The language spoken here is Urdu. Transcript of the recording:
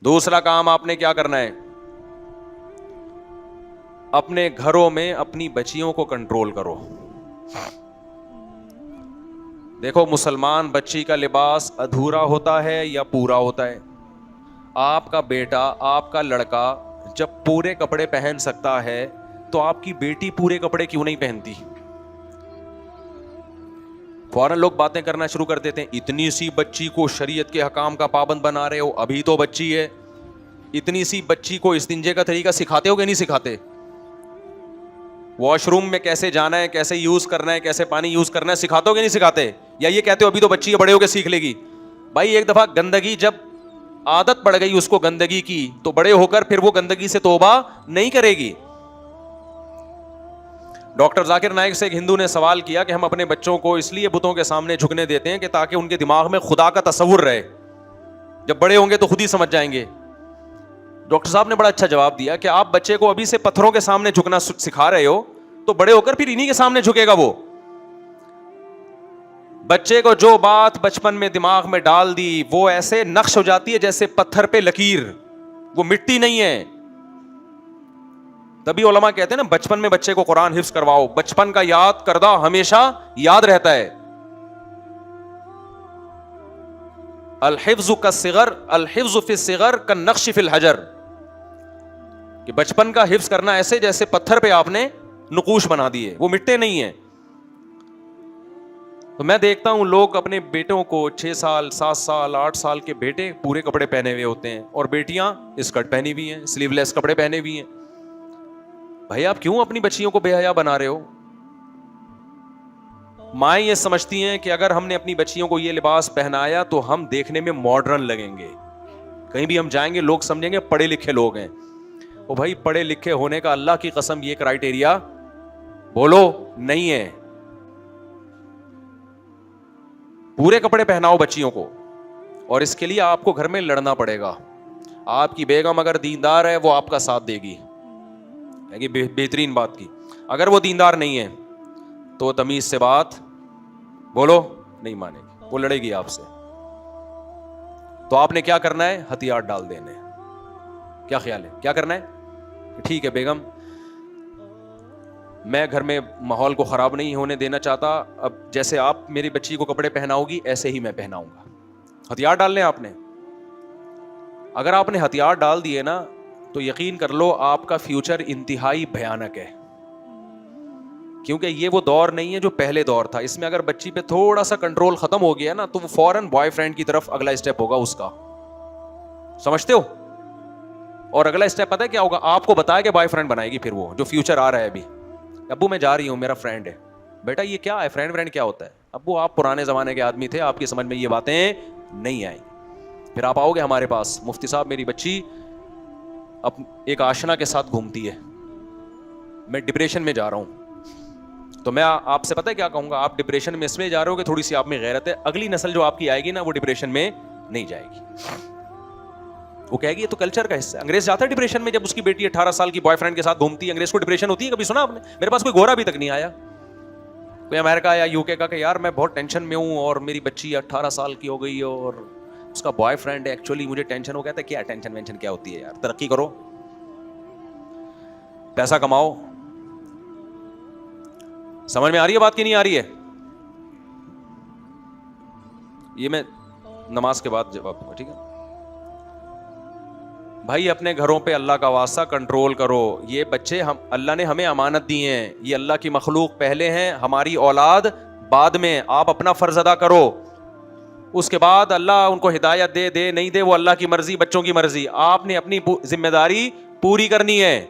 دوسرا کام آپ نے کیا کرنا ہے، اپنے گھروں میں اپنی بچیوں کو کنٹرول کرو. دیکھو مسلمان بچی کا لباس ادھورا ہوتا ہے یا پورا ہوتا ہے؟ آپ کا بیٹا، آپ کا لڑکا جب پورے کپڑے پہن سکتا ہے تو آپ کی بیٹی پورے کپڑے کیوں نہیں پہنتی؟ فوراً لوگ باتیں کرنا شروع کر دیتے ہیں، اتنی سی بچی کو شریعت کے حکام کا پابند بنا رہے ہو، ابھی تو بچی ہے. اتنی سی بچی کو استنجے کا طریقہ سکھاتے ہو کہ نہیں سکھاتے؟ واش روم میں کیسے جانا ہے، کیسے یوز کرنا ہے، کیسے پانی یوز کرنا ہے سکھاتے ہو کہ نہیں سکھاتے؟ یا یہ کہتے ہو ابھی تو بچی ہے، بڑے ہو کے سیکھ لے گی؟ بھائی ایک دفعہ گندگی جب عادت پڑ گئی اس کو گندگی کی تو بڑے ہو کر پھر وہ گندگی سے توبہ نہیں کرے گی. ڈاکٹر ذاکر نائک سے ایک ہندو نے سوال کیا کہ ہم اپنے بچوں کو اس لیے بتوں کے سامنے جھکنے دیتے ہیں کہ تاکہ ان کے دماغ میں خدا کا تصور رہے، جب بڑے ہوں گے تو خود ہی سمجھ جائیں گے. ڈاکٹر صاحب نے بڑا اچھا جواب دیا کہ آپ بچے کو ابھی سے پتھروں کے سامنے جھکنا سکھا رہے ہو تو بڑے ہو کر پھر انہی کے سامنے جھکے گا. وہ بچے کو جو بات بچپن میں دماغ میں ڈال دی وہ ایسے نقش ہو جاتی ہے جیسے پتھر پہ لکیر، وہ مٹی نہیں ہے. تبھی علماء کہتے ہیں نا بچپن میں بچے کو قرآن حفظ کرواؤ، بچپن کا یاد کردہ ہمیشہ یاد رہتا ہے. الحفظ کالصغر، الحفظ فی الصغر کالنقش فی الحجر، کہ بچپن کا حفظ کرنا ایسے جیسے پتھر پہ آپ نے نقوش بنا دیے، وہ مٹے نہیں ہیں. تو میں دیکھتا ہوں لوگ اپنے بیٹوں کو 6 سال 7 سال 8 سال کے بیٹے پورے کپڑے پہنے ہوئے ہوتے ہیں اور بیٹیاں اسکرٹ پہنی ہوئی ہیں، سلیو لیس کپڑے پہنے ہوئی ہیں. بھائی آپ کیوں اپنی بچیوں کو بے حیا بنا رہے ہو؟ مائیں یہ سمجھتی ہیں کہ اگر ہم نے اپنی بچیوں کو یہ لباس پہنایا تو ہم دیکھنے میں ماڈرن لگیں گے، کہیں بھی ہم جائیں گے لوگ سمجھیں گے پڑھے لکھے لوگ ہیں. او بھائی پڑھے لکھے ہونے کا اللہ کی قسم یہ کرائٹیریا بولو نہیں ہے. پورے کپڑے پہناؤ بچیوں کو، اور اس کے لیے آپ کو گھر میں لڑنا پڑے گا. آپ کی بیگم اگر دیندار ہے وہ آپ کا ساتھ دے گی، بہترین بات کی. اگر وہ دیندار نہیں ہے تو تمیز سے بات بولو نہیں مانے گی، وہ لڑے گی آپ سے. تو آپ نے کیا کرنا ہے؟ ہتھیار ڈال دینے. کیا خیال ہے کیا کرنا ہے؟ ٹھیک ہے بیگم میں گھر میں ماحول کو خراب نہیں ہونے دینا چاہتا، اب جیسے آپ میری بچی کو کپڑے پہناؤ گی ایسے ہی میں پہناؤں گا. ہتھیار ڈالنے آپ نے. اگر آپ نے ہتھیار ڈال دیے نا تو یقین کر لو آپ کا فیوچر انتہائی بھیانک ہے، کیونکہ یہ وہ دور نہیں ہے جو پہلے دور تھا. اس میں اگر بچی پہ تھوڑا سا کنٹرول ختم ہو گیا نا تو وہ فوراً بوائے فرینڈ کی طرف اگلا اسٹیپ ہوگا اس کا. سمجھتے ہو؟ اور اگلا اسٹیپ پتہ ہے کیا ہوگا؟ آپ کو بتایا کہ بوائے فرینڈ بنائے گی پھر وہ جو فیوچر آ رہا ہے ابھی. ابو میں جا رہی ہوں میرا فرینڈ ہے. بیٹا یہ کیا ہے فرینڈ کیا ہوتا ہے؟ ابو آپ پرانے زمانے کے آدمی تھے، آپ کی سمجھ میں یہ باتیں نہیں آئیں. پھر آپ آؤ گے ہمارے پاس، مفتی صاحب میری بچی اب ایک آشنا کے ساتھ گھومتی ہے، میں ڈپریشن میں جا رہا ہوں. تو میں آپ سے پتہ ہے کیا کہوں گا؟ آپ ڈپریشن میں اس میں جا رہے ہو کہ تھوڑی سی آپ میں غیرت ہے، اگلی نسل جو آپ کی آئے گی نا وہ ڈپریشن میں نہیں جائے گی. وہ کہے گی یہ تو کلچر کا حصہ ہے. انگریز جاتا ہے ڈپریشن میں جب اس کی بیٹی 18 سال کی بوائے فرینڈ کے ساتھ گھومتی ہے؟ انگریز کو ڈپریشن ہوتی ہے؟ کبھی سنا آپ نے؟ میرے پاس کوئی گورا ابھی تک نہیں آیا، کوئی امریکہ یا یو کے کا کہ یار میں بہت ٹینشن میں ہوں اور میری بچی 18 سال کی ہو گئی اور اس کا بوائے فرینڈ ہے، ایکچولی مجھے ٹینشن ہو گیا تھا. کیا ٹینشن وینشن کیا ہوتی ہے یار؟ ترقی کرو، پیسہ کماؤ. سمجھ میں آ رہی ہے بات کی نہیں آ رہی ہے؟ یہ میں نماز کے بعد جواب دوں گا، ٹھیک ہے بھائی. اپنے گھروں پہ اللہ کا واسطہ کنٹرول کرو. یہ بچے اللہ نے ہمیں امانت دی ہیں، یہ اللہ کی مخلوق پہلے ہیں، ہماری اولاد بعد میں. آپ اپنا فرض ادا کرو، اس کے بعد اللہ ان کو ہدایت دے نہیں دے وہ اللہ کی مرضی، بچوں کی مرضی. آپ نے اپنی ذمہ داری پوری کرنی ہے.